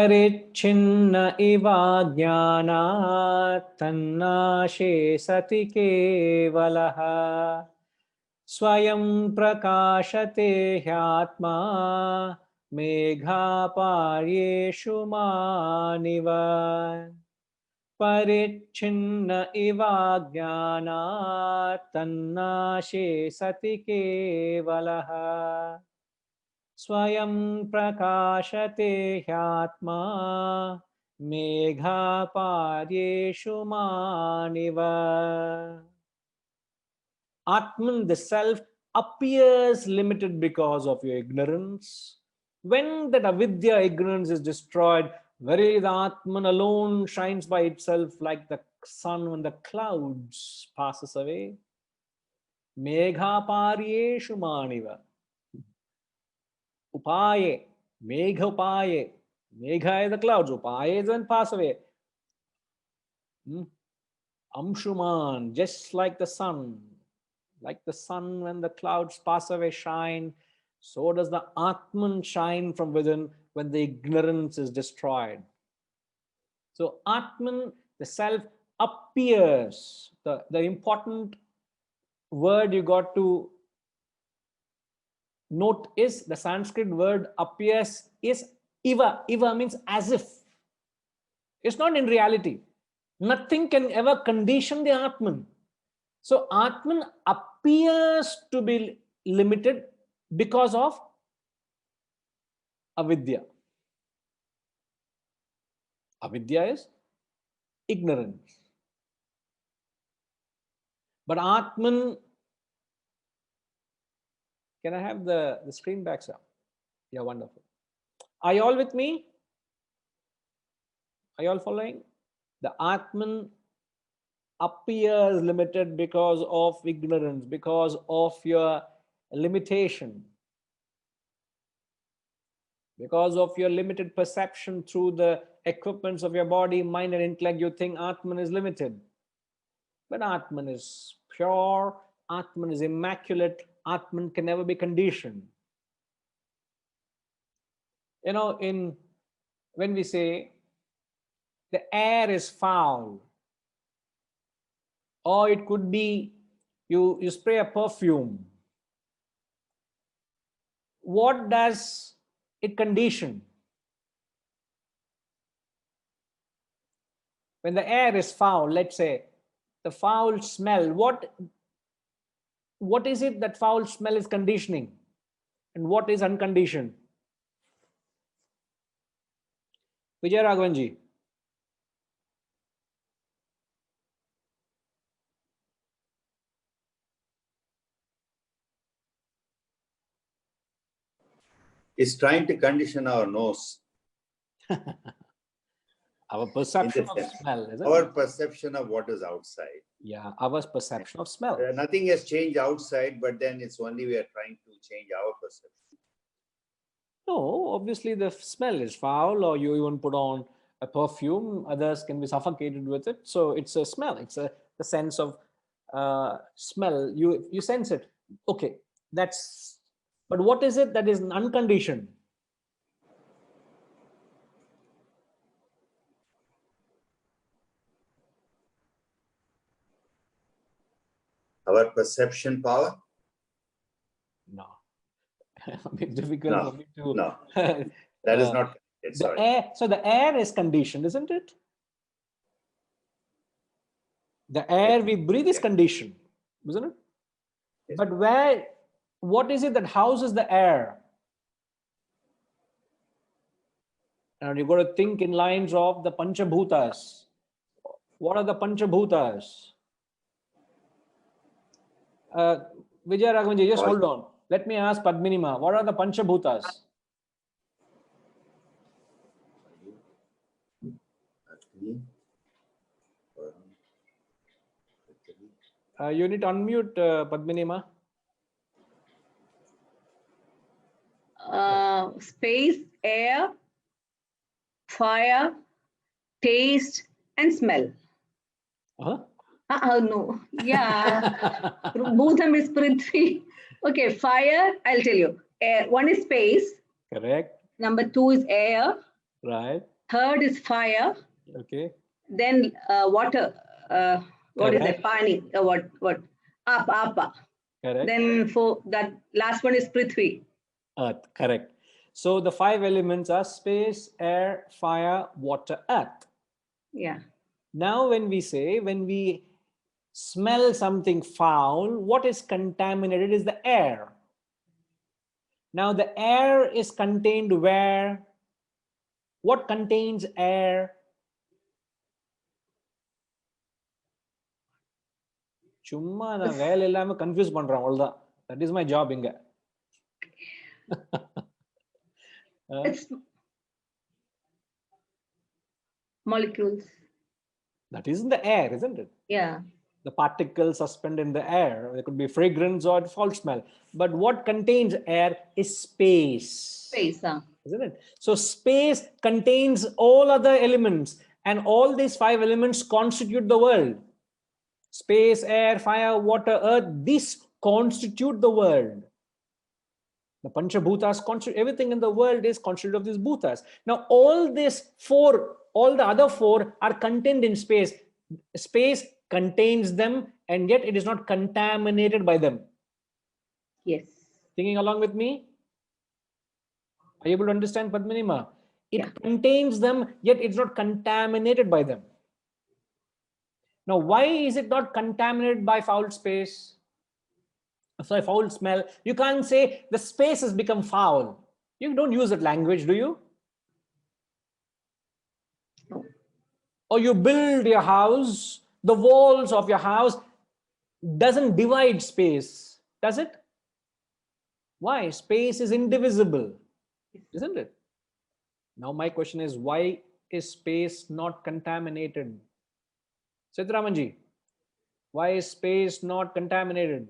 Parichinna iva jnanat tannashe sati kevalaha swayam prakashate hyatma megha paryeshu maniva. Parichinna iva jnanat tannashe sati kevalaha swayam prakashate hyatma megha paryeshu maniva. Atman, the self, appears limited because of your ignorance. When that avidya, ignorance, is destroyed, very the Atman alone shines by itself like the sun when the clouds passes away. Megha paryeshu maniva. Upaye, megha upaye. Megha is the clouds, upaye is when pass away. Amshuman, just like the sun. Like the sun when the clouds pass away shine, so does the Atman shine from within when the ignorance is destroyed. So Atman, the self, appears. The important word you got to note is the Sanskrit word appears is iva. Iva means as if. It's not in reality. Nothing can ever condition the Atman. So Atman appears to be limited because of avidya. Avidya is ignorance. But Atman, can I have the screen back, sir? Yeah, wonderful. Are you all with me? Are you all following? The Atman appears limited because of ignorance, because of your limitation, because of your limited perception through the equipments of your body, mind and intellect. You think Atman is limited, but Atman is pure, Atman is immaculate, Atman can never be conditioned. You know, when we say the air is foul, or it could be you spray a perfume. What does it condition? When the air is foul, let's say the foul smell, what is it that foul smell is conditioning? And what is unconditioned? Vijay Raghavanji. Is trying to condition our nose. Our perception of smell, isn't our it? Perception of what is outside. Yeah, our perception of smell. Nothing has changed outside, but then it's only we are trying to change our perception. No, obviously the smell is foul, or you even put on a perfume, others can be suffocated with it. So it's a smell, it's the sense of smell, you sense it. Okay, that's, but what is it that is unconditioned? Our perception power? No. I mean, difficult for me to. No, that is not. The air, so the air is conditioned, isn't it? The air we breathe is conditioned, isn't it? Yes. But what is it that houses the air? And you've got to think in lines of the Panchabhutas. What are the Panchabhutas? Vijay Raghavanji, just hold on. Let me ask Padminima, what are the Panchabhutas? You need to unmute Padminima. Space, air, fire, taste, and smell. No. Yeah. Bhutam is Prithvi. Okay, fire, I'll tell you. Air. One is space. Correct. Number 2 is air. Right. Third is fire. Okay. Then water. What is Correct. that? Pani. What? Apa. Correct. Then for that last one is Prithvi. Earth. Correct. So the 5 elements are space, air, fire, water, earth. Yeah. Now, when we smell something foul, what is contaminated is the air. Now, the air is contained where? What contains air? சும்மா நான் வேலை இல்லாம confuse பண்றேன் அவ்வளவுதான். That is my job இங்க. It's molecules. That is in the air, isn't it? Yeah. The particles suspended in the air. There could be fragrance or foul smell. But what contains air is space. Space. Isn't it? So space contains all other elements, and all these 5 elements constitute the world. Space, air, fire, water, earth, these constitute the world. The Panchabhutas constitute, everything in the world is constituted of these bhutas. Now, all the other 4 are contained in space. Space contains them, and yet it is not contaminated by them. Yes. Thinking along with me? Are you able to understand, Padmanima? It Yeah. contains them, yet it's not contaminated by them. Now, why is it not contaminated by foul space? Sorry, foul smell. You can't say the space has become foul. You don't use that language, do you? No. Or you build your house, the walls of your house doesn't divide space, does it? Why? Space is indivisible, isn't it? Now my question is, why is space not contaminated? Siddharamanji, why is space not contaminated?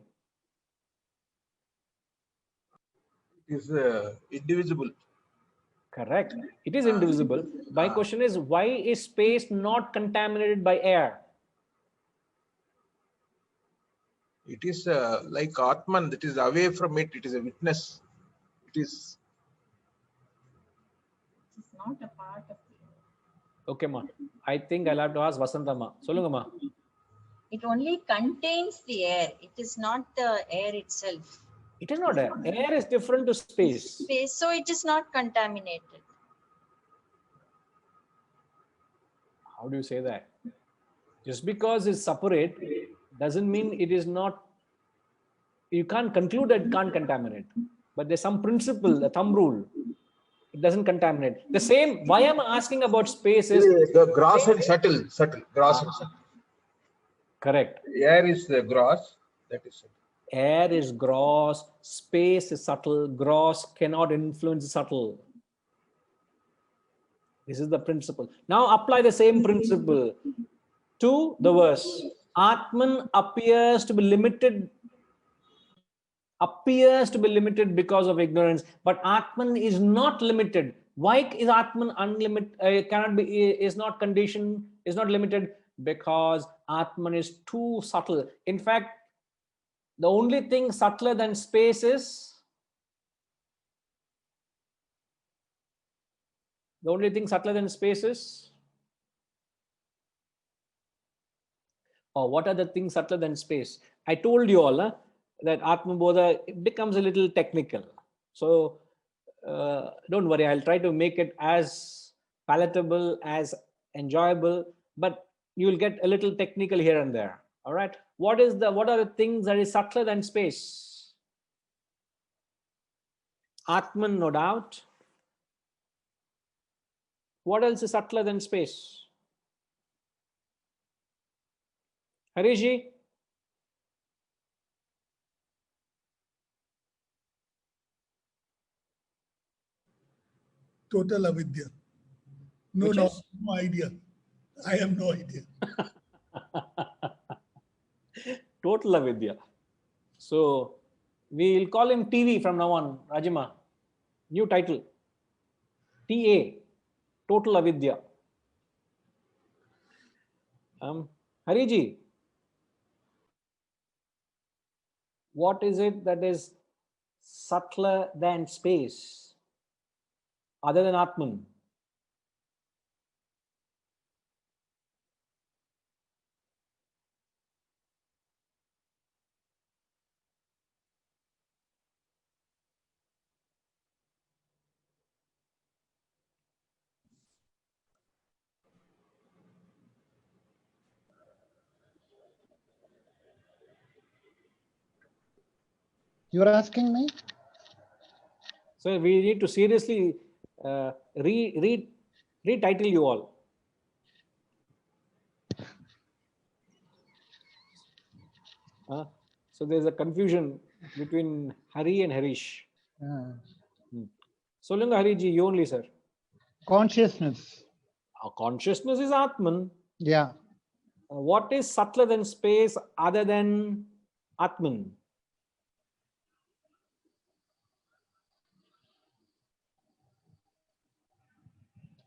It is indivisible. Correct. It is indivisible. My question is, why is space not contaminated by air? It is like Atman, that is away from it. It is a witness. It is. It's not a part of the Okay, ma. I think I'll have to ask Vasanta ma. Solunga ma. It only contains the air. It is not the air itself. It is not air. Air is different to space. Space, so it is not contaminated. How do you say that? Just because it's separate doesn't mean it is not. You can't conclude that it can't contaminate. But there's some principle, a thumb rule. It doesn't contaminate. The same, why I'm asking about space is. The gross and subtle. Gross and subtle. Correct. Air is the gross. That is subtle. Air is gross, space is subtle, gross cannot influence subtle. This is the principle. Now apply the same principle to the verse. Atman appears to be limited because of ignorance, but Atman is not limited. Why is Atman unlimited? Is not conditioned, is not limited? Because Atman is too subtle. In fact, the only thing subtler than space is or what are the things subtler than space? I told you all that ATMABODHA, it becomes a little technical. So don't worry, I'll try to make it as palatable, as enjoyable, but you will get a little technical here and there. All right. What are the things that is subtler than space? Atman, no doubt. What else is subtler than space? Harishji? Total avidya. No idea. I have no idea. Total avidya. So we'll call him TV from now on, Rajima. New title. TA. Total avidya. Hariji, what is it that is subtler than space other than Atman? You're asking me? So we need to seriously retitle you all. So there's a confusion between Hari and Harish. Solunga Hariji, you only, sir. Consciousness. Our consciousness is Atman. Yeah. What is subtler than space other than Atman?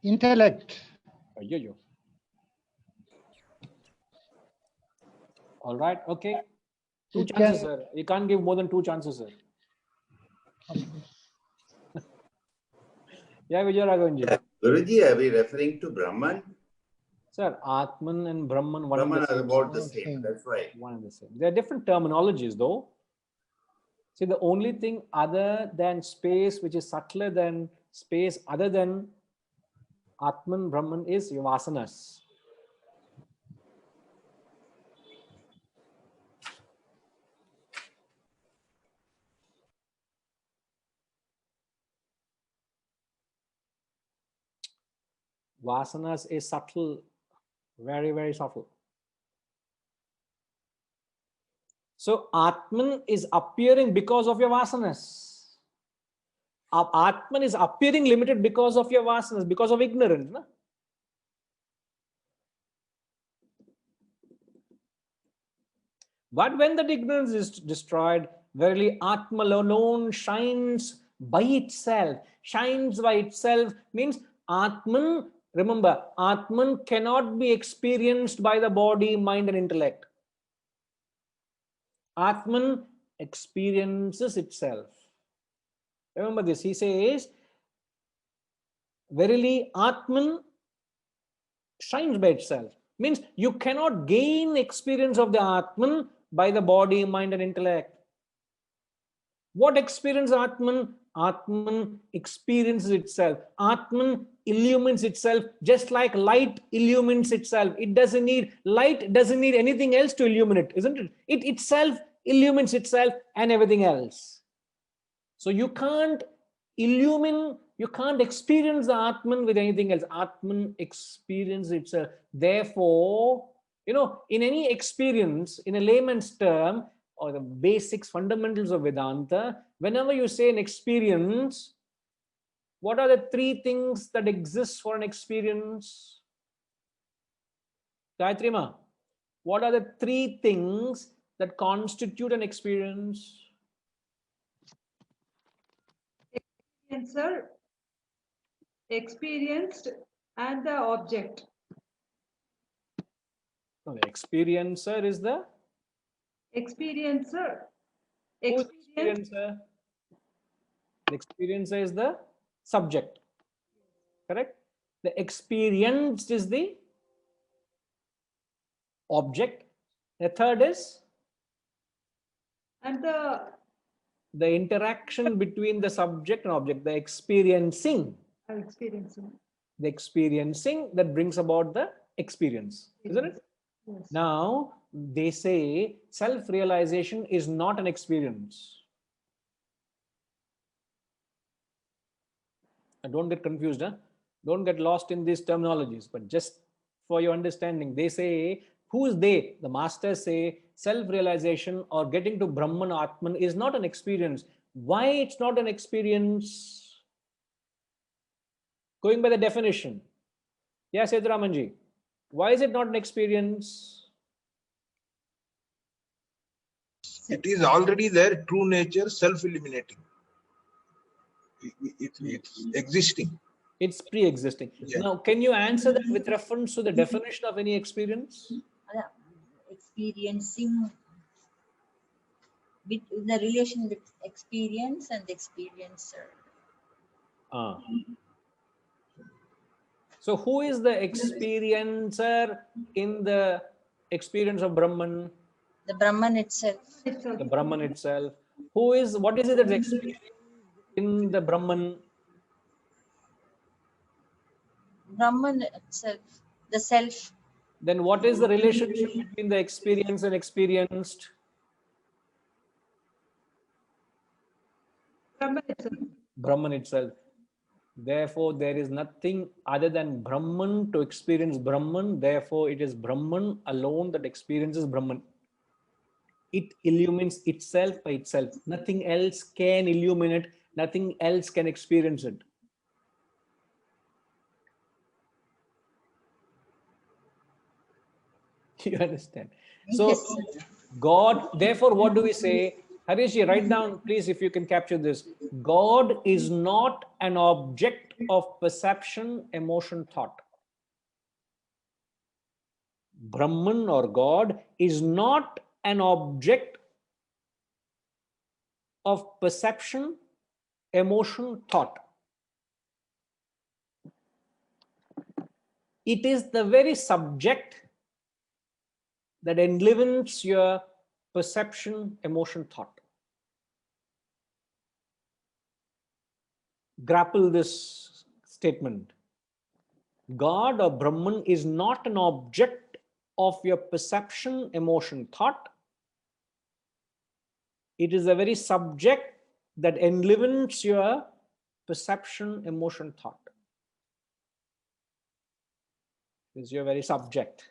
Intellect. Yo. All right, okay. Two It chances, can- sir. You can't give more than 2 chances, sir. Yeah, Vijay Raghavanji. Guruji, are we referring to Brahman? Sir, Atman and Brahman, one Brahman and the are same. about the same. same. That's why. One and the same. There are different terminologies, though. See, the only thing other than space, which is subtler than space, other than Atman, Brahman, is your vasanas. Vasanas is subtle, very, very subtle. So Atman is appearing because of your vasanas. Atman is appearing limited because of your vasanas, because of ignorance. No? But when that ignorance is destroyed, verily Atman alone shines by itself. Shines by itself means Atman, remember, Atman cannot be experienced by the body, mind and intellect. Atman experiences itself. Remember this, he says, verily Atman shines by itself. Means you cannot gain experience of the Atman by the body, mind and intellect. What experience Atman? Atman experiences itself. Atman illumines itself just like light illumines itself. It doesn't need, light doesn't need anything else to illuminate, isn't it? It itself illumines itself and everything else. So you can't illumine, you can't experience the Atman with anything else. Atman experiences itself. Therefore, in any experience, in a layman's term, or the basics, fundamentals of Vedanta, whenever you say an experience, what are the 3 things that exist for an experience? Gayatri Ma, what are the 3 things that constitute an experience? Experiencer, experienced, and the object. No, the experiencer is the Experiencer. who is Experience. experiencer? The experiencer is the subject. Correct? The experienced is the object. The third is And the interaction between the subject and object, the experiencing. experiencing. The experiencing that brings about the experience, isn't it? Yes. Now, they say self-realization is not an experience. Don't get confused, huh? Don't get lost in these terminologies, but just for your understanding, they say, who is they? The masters say self-realization or getting to Brahman Atman is not an experience. Why it's not an experience? Going by the definition. Yes, Sedramanji. Why is it not an experience? It is already there, true nature, self-eliminating. It's existing. It's pre-existing. Yeah. Now, can you answer that with reference to the definition of any experience? Experiencing with the relation with experience and experiencer. So who is the experiencer in the experience of Brahman? The Brahman itself. The Brahman itself. What is it that's experienced in the Brahman? Brahman itself, the self. Then what is the relationship between the experience and experienced? Brahman itself. Brahman itself. Therefore, there is nothing other than Brahman to experience Brahman. Therefore, it is Brahman alone that experiences Brahman. It illumines itself by itself. Nothing else can illuminate. Nothing else can experience it. You understand? So, Yes, sir. God, therefore, what do we say? Harishji, write down, please, if you can capture this. God is not an object of perception, emotion, thought. Brahman or God is not an object of perception, emotion, thought. It is the very subject that enlivens your perception, emotion, thought. Grapple this statement. God or Brahman is not an object of your perception, emotion, thought. It is the very subject that enlivens your perception, emotion, thought. It is your very subject.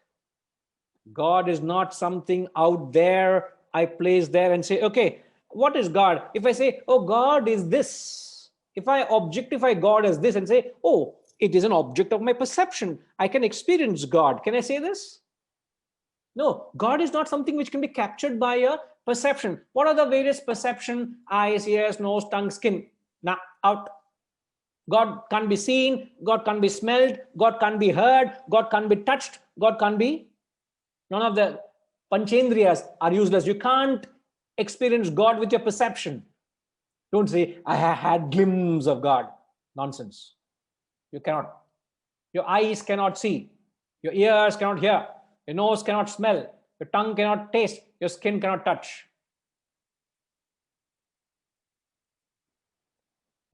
God is not something out there I place there and say, okay, what is God? If I say, oh, God is this, if I objectify God as this and say, oh, it is an object of my perception, I can experience God. Can I say this? No, God is not something which can be captured by a perception. What are the various perception? Eyes, ears, nose, tongue, skin. Now, out. God can't be seen. God can't be smelled. God can't be heard. God can't be touched. God can't be. None of the panchendriyas are useless. You can't experience God with your perception. Don't say, I have had glimpse of God. Nonsense. You cannot. Your eyes cannot see. Your ears cannot hear. Your nose cannot smell. Your tongue cannot taste. Your skin cannot touch.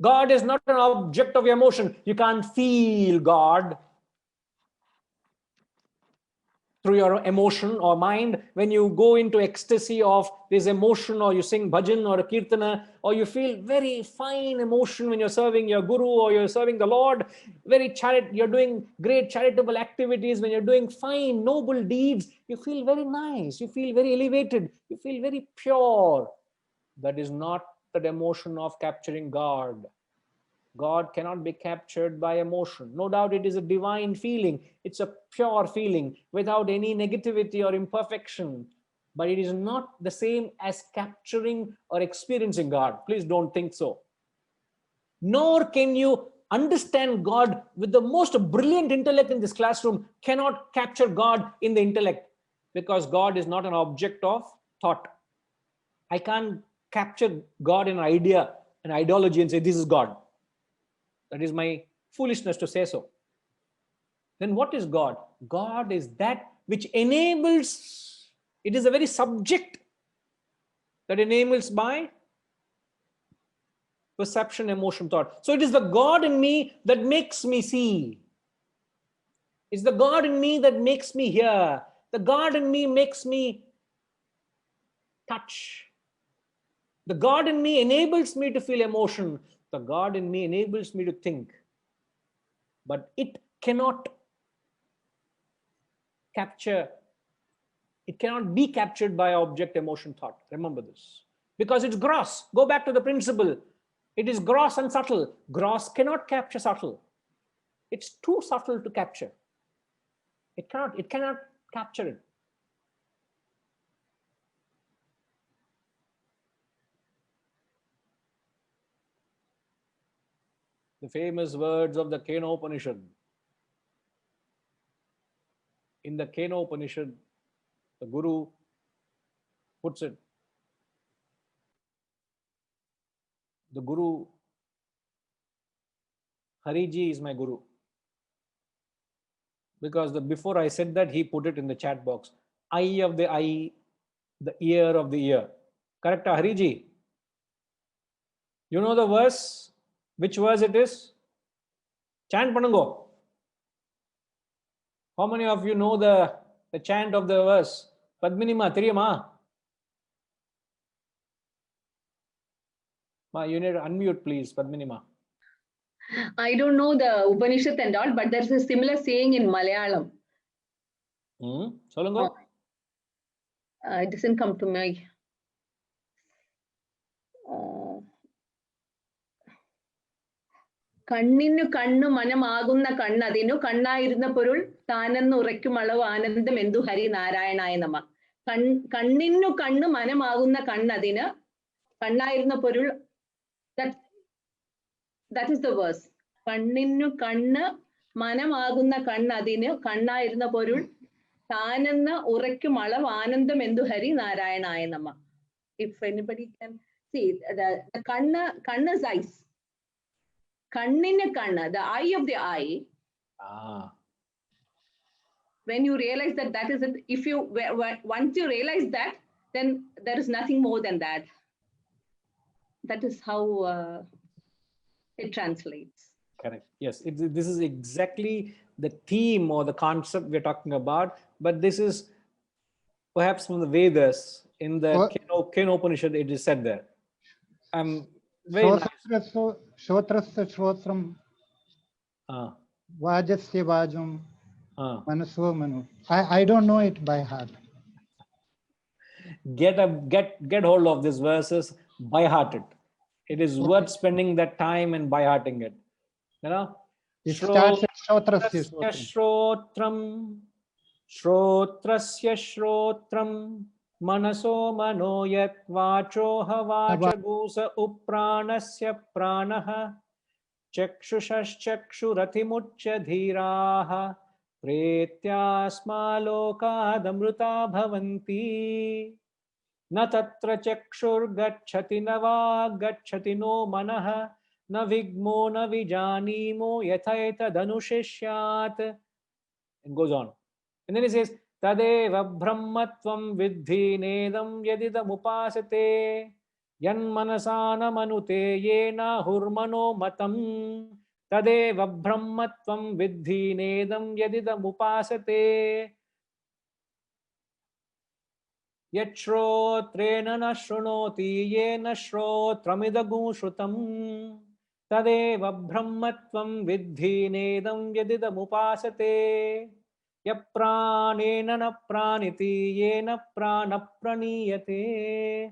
God is not an object of your emotion. You can't feel God through your emotion or mind. When you go into ecstasy of this emotion, or you sing bhajan or a kirtana, or you feel very fine emotion when you're serving your guru or you're serving the Lord, you're doing great charitable activities, when you're doing fine, noble deeds, you feel very nice, you feel very elevated, you feel very pure. That is not the emotion of capturing God. God cannot be captured by emotion. No doubt it is a divine feeling. It's a pure feeling without any negativity or imperfection. But it is not the same as capturing or experiencing God. Please don't think so. Nor can you understand God with the most brilliant intellect in this classroom, cannot capture God in the intellect, because God is not an object of thought. I can't capture God in an idea, an ideology, and say, this is God. That is my foolishness to say so. Then what is God? God is that which enables, it is the very subject that enables my perception, emotion, thought. So it is the God in me that makes me see. It's the God in me that makes me hear. The God in me makes me touch. The God in me enables me to feel emotion. The God in me enables me to think. But it cannot capture, it cannot be captured by object, emotion, thought. Remember this. Because it's gross. Go back to the principle. It is gross and subtle. Gross cannot capture subtle. It's too subtle to capture. It cannot capture it. The famous words of the Kenopanishad. In the Kenopanishad, the Guru puts it. The Guru, Hariji is my Guru. Because before I said that, he put it in the chat box. Eye of the eye, the ear of the ear. Correct, Hariji? You know the verse? Which verse it is? Chant Panango. How many of you know the chant of the verse? Padminima, Tiriyama. Ma, you need to unmute, please, Padminima. I don't know the Upanishad and all, but there's a similar saying in Malayalam. Solungo. It doesn't come to my. കണ്ണിനു കണ്ണു മനമാകുന്ന കണ്ണതിനു കണ്ണായിരുന്ന പൊരുൾ താനെന്ന് ഉറയ്ക്കും അളവ് ആനന്ദം എന്തു ഹരി നാരായണായ നമ. കണ്ണിനു കണ്ണു മനമാകുന്ന കണ്ണതിന് കണ്ണായിരുന്ന പൊരുൾ, that is the verse. കണ്ണിനു കണ്ണ് മനമാകുന്ന കണ്ണതിന് കണ്ണായിരുന്ന പൊരുൾ താനെന്ന് ഉറയ്ക്കും അളവ് ആനന്ദം എന്തു ഹരി നാരായണായ നമ. If anybody can see, the kanna is eyes. Kannina kanna, the eye of the eye. When you realize that that is it, if you once you realize that, then there is nothing more than that. That is how it translates. Correct. Yes, this is exactly the theme or the concept we're talking about. But this is perhaps from the Vedas. In the Keno Upanishad, it is said there. Very nice. Shotrasya Shotram Vajasya Vajam Manaso Manu. I don't know it by heart. Get hold of these verses by hearted. It is worth spending that time and by hearting it. You know? It starts at Shotrasya Shrotram. Shrotrasya Shrotram. Manaso manoyat vachoha vachagusa upranasya pranaha chakshushaschakshuratimuchya dhiraha pretyasma lokadamruta bhavanti na tatra chakshur gacchati na va gacchati no manaha na vigmo na vijanimo yathaita danushishyat. It goes on. And then he says, Tadeva brahmatvam vidhi nedam yadidam upasate yan manasana manute yena hurmano matam. Tadeva brahmatvam vidhi nedam yadidam upasate yachrotrena na shrunoti yena shrotramidagu shrutam. Tadeva brahmatvam vidhi nedam yadidam upasate Yapranena na praniti yena prana praniyate.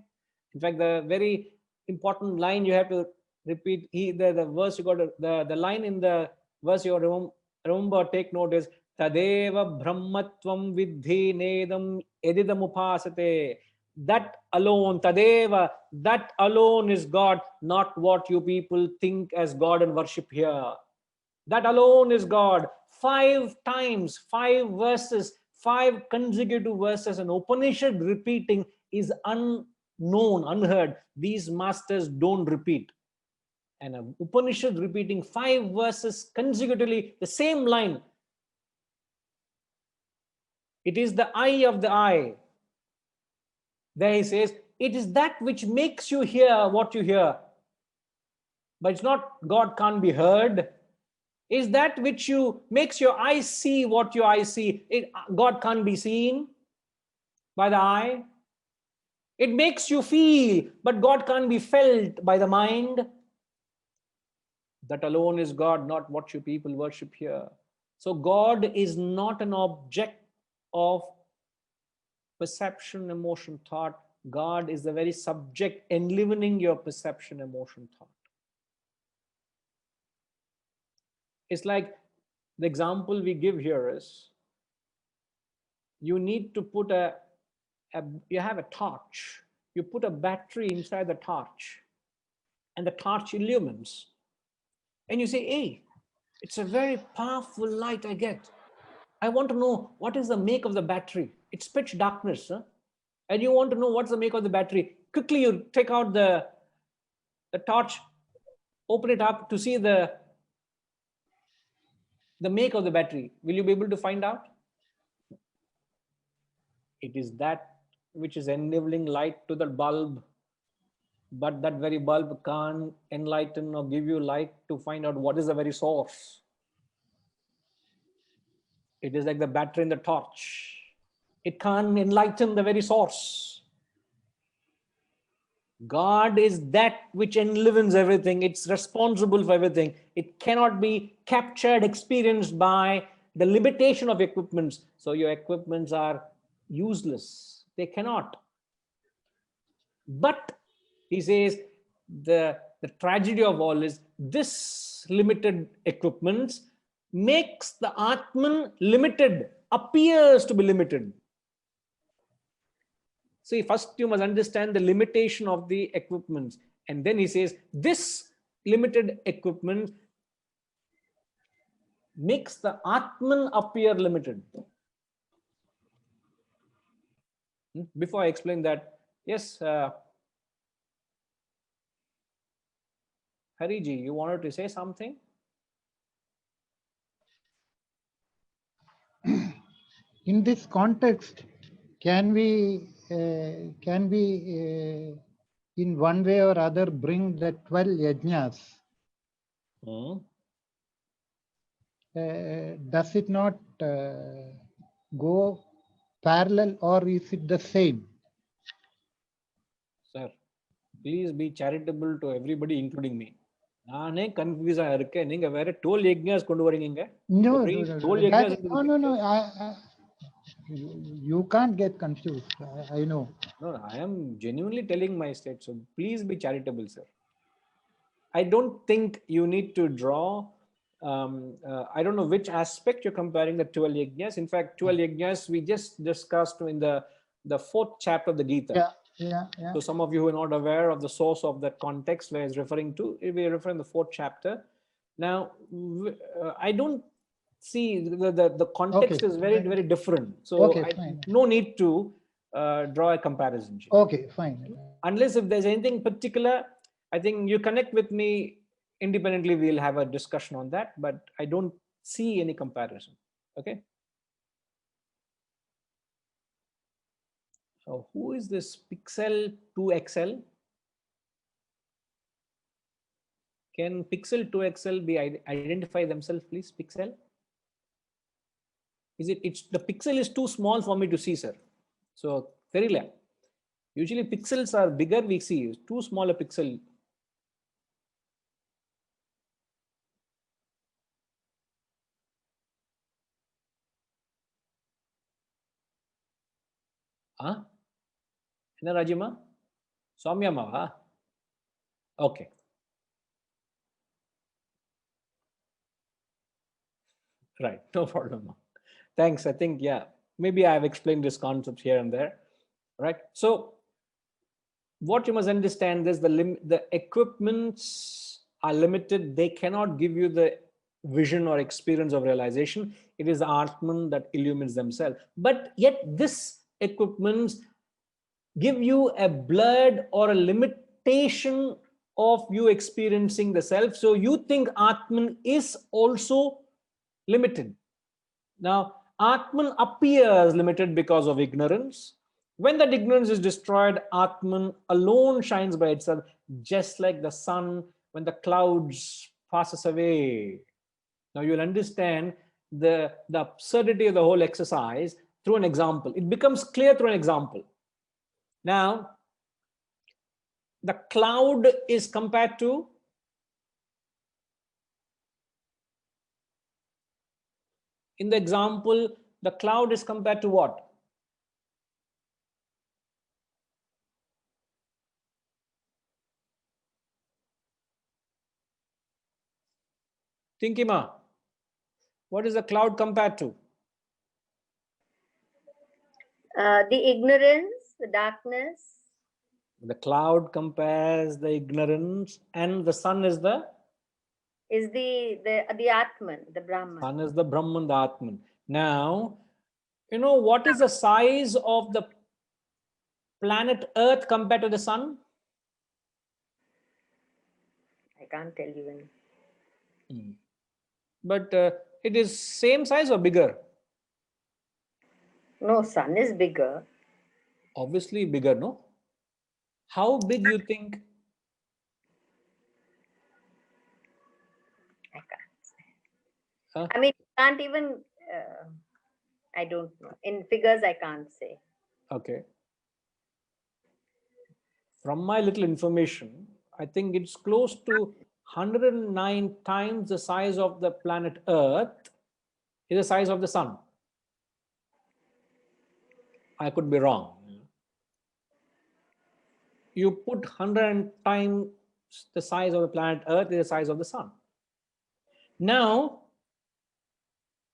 In fact, the very important line you have to repeat, the verse you got, the line in the verse you got to remember, take note is Tadeva brahmatvam vidhi nedam edidam upasate. That alone, Tadeva, that alone is God, not what you people think as God and worship here. That alone is God. 5 times, 5 verses, 5 consecutive verses, and Upanishad repeating is unknown, unheard. These masters don't repeat. And an Upanishad repeating 5 verses consecutively, the same line. It is the eye of the eye. There he says, it is that which makes you hear what you hear. But it's not God can't be heard. Is that which makes your eyes see what your eyes see. God can't be seen by the eye. It makes you feel, but God can't be felt by the mind. That alone is God, not what you people worship here. So God is not an object of perception, emotion, thought. God is the very subject enlivening your perception, emotion, thought. It's like the example we give here is you need to put you have a torch. You put a battery inside the torch and the torch illumines. And you say, hey, it's a very powerful light I get. I want to know what is the make of the battery. It's pitch darkness. Huh? And you want to know what's the make of the battery. Quickly you take out the torch, open it up to see the make of the battery. Will you be able to find out? It is that which is enabling light to the bulb, but that very bulb can't enlighten or give you light to find out what is the very source. It is like the battery in the torch. It can't enlighten the very source. God is that which enlivens everything. It's responsible for everything. It cannot be captured, experienced by the limitation of equipments. So your equipments are useless. They cannot. But he says the tragedy of all is this limited equipments makes the Atman limited, appears to be limited. See, first you must understand the limitation of the equipments. And then he says, this limited equipment makes the Atman appear limited. Before I explain that, yes, Hariji, you wanted to say something? In this context, can we in one way or other bring the 12 yajnas? Does it not go parallel, or is it the same? Sir, please be charitable to everybody, including me. நானே கன்ஃபியூஸா இருக்கேன். நீங்க வேற 12 yajnas கொண்டு வரீங்க. No, no. You can't get confused. I know. No, I am genuinely telling my state. So please be charitable, sir. I don't think you need to draw. I don't know which aspect you're comparing the 12 yajnas. In fact, 12 yajnas we just discussed in the 4th chapter of the Gita. Yeah. So some of you who are not aware of the source of that context where it's referring to, we are referring to the 4th chapter. Now, I don't see the context is very, very different. So no need to draw a comparison. Okay, fine. Unless if there's anything particular, I think you connect with me independently, we'll have a discussion on that, but I don't see any comparison. Okay. So who is this Pixel 2XL? Can Pixel 2XL be identify themselves, please? Pixel? Is it? It's the pixel is too small for me to see, sir. So very low. Usually pixels are bigger. We see too small a pixel. Huh? Enna Rajima? Soumyamava? Okay. Right, no problem. Thanks. I think, yeah, maybe I've explained this concept here and there. Right. So what you must understand is the equipments are limited. They cannot give you the vision or experience of realization. It is the Atman that illumines themselves. But yet this equipments give you a blurred or a limitation of you experiencing the self. So you think Atman is also limited. Now, Atman appears limited because of ignorance. When that ignorance is destroyed, Atman alone shines by itself, just like the sun when the clouds passes away. Now you'll understand the absurdity of the whole exercise through an example. It becomes clear through an example. Now, the cloud is compared to in the example, the cloud is compared to what? Tinkima, what is the cloud compared to? The ignorance, the darkness. The cloud compares the ignorance, and the sun is the? Is the Atman, the Brahman. Sun is the Brahman, the Atman. Now, you know what is the size of the planet Earth compared to the sun? I can't tell you any. But it is same size or bigger? No, sun is bigger. Obviously bigger, no? How big you think? I can't say. I mean, can't even, I don't know. In figures, I can't say. Okay. From my little information, I think it's close to 109 times the size of the planet Earth is the size of the sun. I could be wrong. You put 100 times the size of the planet Earth is the size of the sun. Now,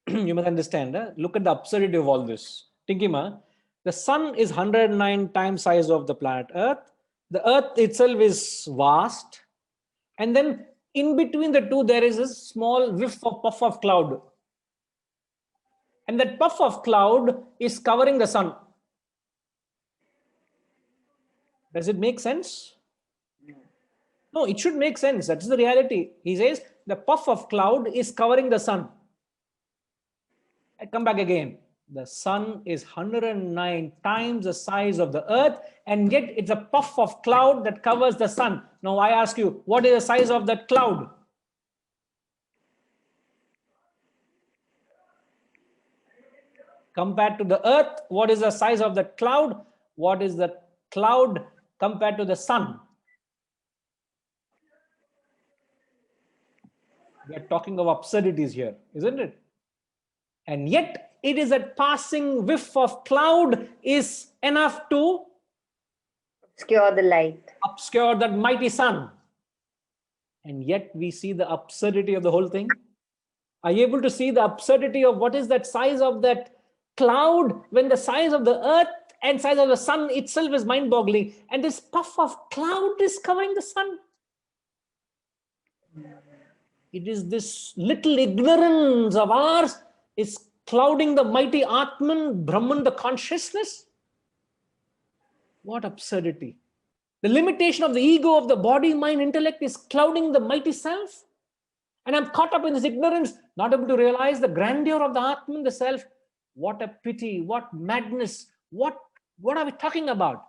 you must understand, look at the absurdity of all this. Tinkima, the sun is 109 times size of the planet Earth. The Earth itself is vast. And then in between the two, there is a small whiff of puff of cloud. And that puff of cloud is covering the sun. Does it make sense? No, it should make sense. That's the reality. He says the puff of cloud is covering the sun. I come back again. The sun is 109 times the size of the earth, and yet it's a puff of cloud that covers the sun. Now I ask you, what is the size of that cloud? Compared to the earth, what is the size of the cloud? What is the cloud compared to the sun? We are talking of absurdities here, isn't it? And yet it is a passing whiff of cloud is enough to obscure the light, obscure that mighty sun. And yet we see the absurdity of the whole thing. Are you able to see the absurdity of what is that size of that cloud when the size of the earth and size of the sun itself is mind-boggling, and this puff of cloud is covering the sun? It is this little ignorance of ours is clouding the mighty Atman, Brahman, the consciousness. What absurdity. The limitation of the ego of the body, mind, intellect is clouding the mighty self. And I'm caught up in this ignorance, not able to realize the grandeur of the Atman, the self. What a pity, what madness, what are we talking about?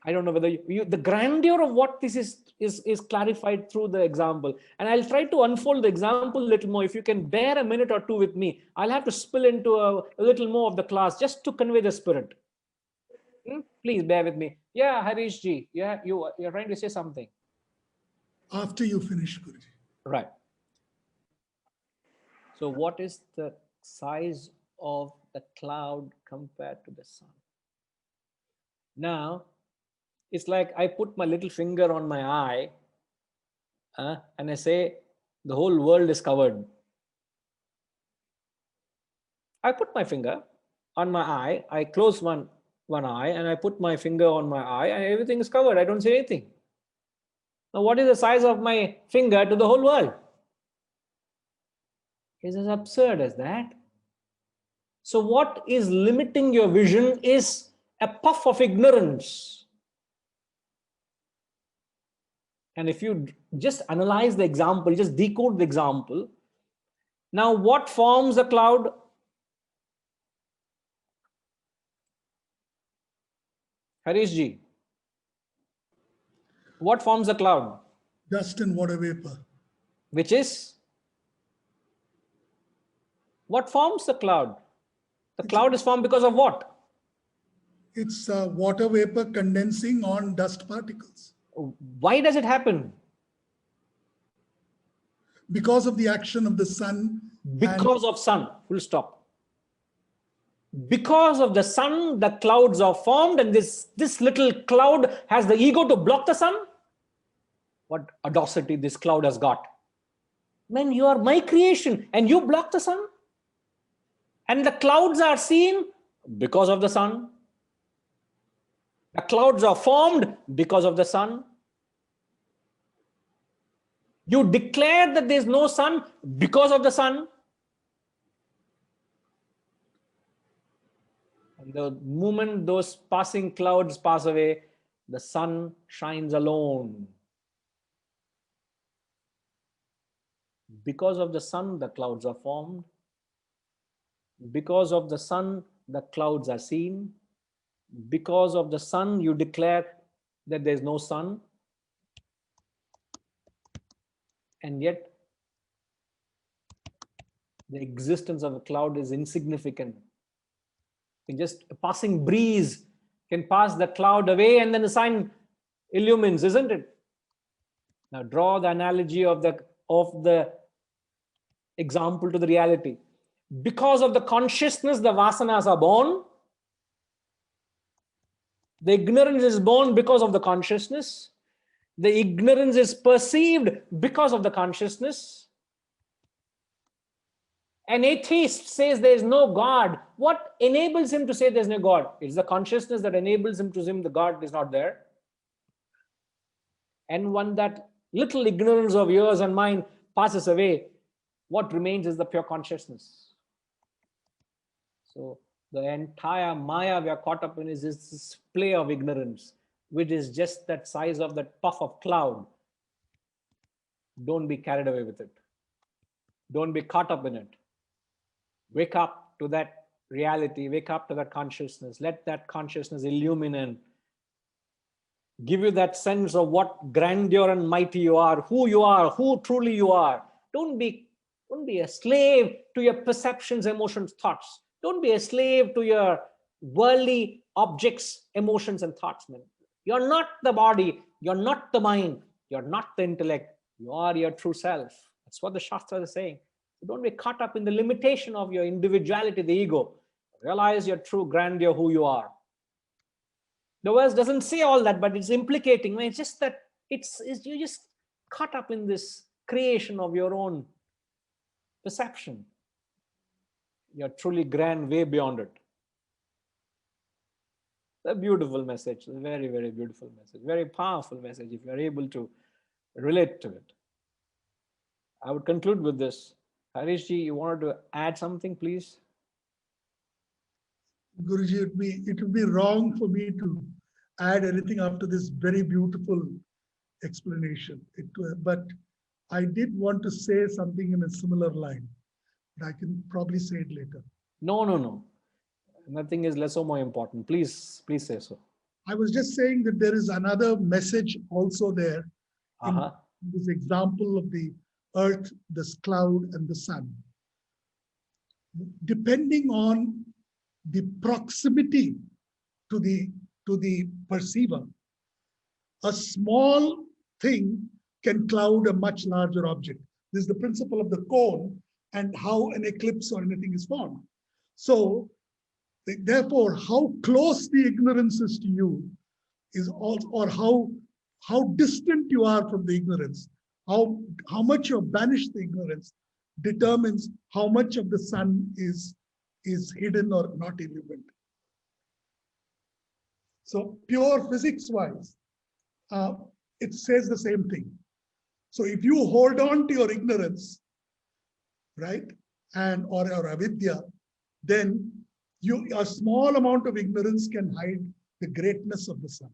I don't know whether the grandeur of what this is clarified through the example. And I'll try to unfold the example a little more. If you can bear a minute or two with me, I'll have to spill into a little more of the class just to convey the spirit. Please bear with me. Yeah, Harish ji, yeah, you're trying to say something. After you finish, Guruji. Right. So what is the size of the cloud compared to the sun? Now, it's like I put my little finger on my eye and I say, the whole world is covered. I put my finger on my eye, I close one eye and I put my finger on my eye and everything is covered. I don't see anything. Now, what is the size of my finger to the whole world? It's as absurd as that. So what is limiting your vision is a puff of ignorance. And if you just analyze the example, just decode the example. Now, what forms the cloud? Harish ji, what forms the cloud? Dust and water vapor. Which is? What forms the cloud? The cloud is formed because of what? It's water vapor condensing on dust particles. Why does it happen? Because of the action of the sun. Because of sun, full stop. Because of the sun, the clouds are formed, and this little cloud has the ego to block the sun. What audacity this cloud has got. Man, you are my creation and you block the sun. And the clouds are seen because of the sun. The clouds are formed because of the sun. You declare that there is no sun because of the sun. And the moment those passing clouds pass away, the sun shines alone. Because of the sun, the clouds are formed. Because of the sun, the clouds are seen. Because of the sun, you declare that there is no sun. And yet, the existence of a cloud is insignificant. Just a passing breeze can pass the cloud away and then the sun illumines, isn't it? Now draw the analogy of the example to the reality. Because of the consciousness, the vasanas are born. The ignorance is born because of the consciousness. The ignorance is perceived because of the consciousness. An atheist says there is no God. What enables him to say there is no God? It's the consciousness that enables him to assume the God is not there. And when that little ignorance of yours and mine passes away, what remains is the pure consciousness. So the entire Maya we are caught up in is this play of ignorance, which is just that size of that puff of cloud. Don't be carried away with it. Don't be caught up in it. Wake up to that reality. Wake up to that consciousness. Let that consciousness illumine, give you that sense of what grandeur and mighty you are, who truly you are. Don't be a slave to your perceptions, emotions, thoughts. Don't be a slave to your worldly objects, emotions, and thoughts, man. You're not the body. You're not the mind. You're not the intellect. You are your true self. That's what the Shastras are saying. So don't be caught up in the limitation of your individuality, the ego. Realize your true grandeur, who you are. The verse doesn't say all that, but it's implicating. It's just that it's you just caught up in this creation of your own perception. You're truly grand, way beyond it. A beautiful message, a very, very beautiful message, very powerful message if you're able to relate to it. I would conclude with this. Harishji, you wanted to add something, please? Guruji, it would be wrong for me to add anything after this very beautiful explanation. But I did want to say something in a similar line. But I can probably say it later. No. Nothing is less or more important. Please say so. I was just saying that there is another message also there in this example of the earth, this cloud, and the sun. Depending on the proximity to the perceiver, a small thing can cloud a much larger object. This is the principle of the cone and how an eclipse or anything is formed. So therefore, how close the ignorance is to you is also, or how distant you are from the ignorance, how much you have banished the ignorance determines how much of the sun is hidden or not illumined. So pure physics-wise, it says the same thing. So if you hold on to your ignorance, right, and or avidya, then a small amount of ignorance can hide the greatness of the sun.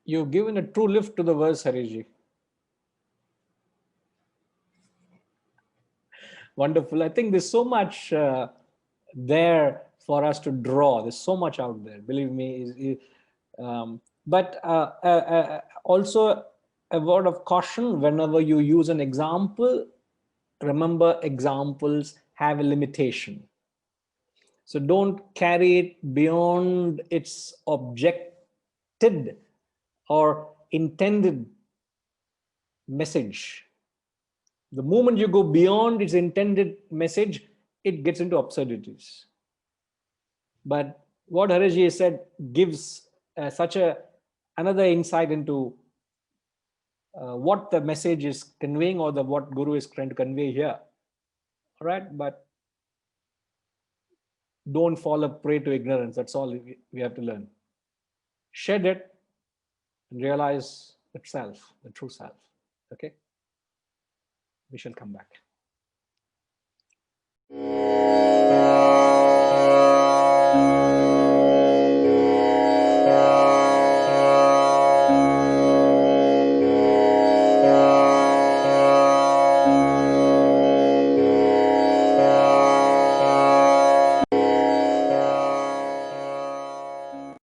You've given a true lift to the verse, Harishji. Wonderful. I think there's so much there for us to draw. There's so much out there, believe me. But also a word of caution: whenever you use an example, remember examples have a limitation. So don't carry it beyond its objected or intended message. The moment you go beyond its intended message, it gets into absurdities. But what Harishji said gives such another insight into what the message is conveying, or what Guru is trying to convey here. All right, but don't fall a prey to ignorance. That's all we have to learn. Shed it and realize the self, the true self. Okay? We shall come back.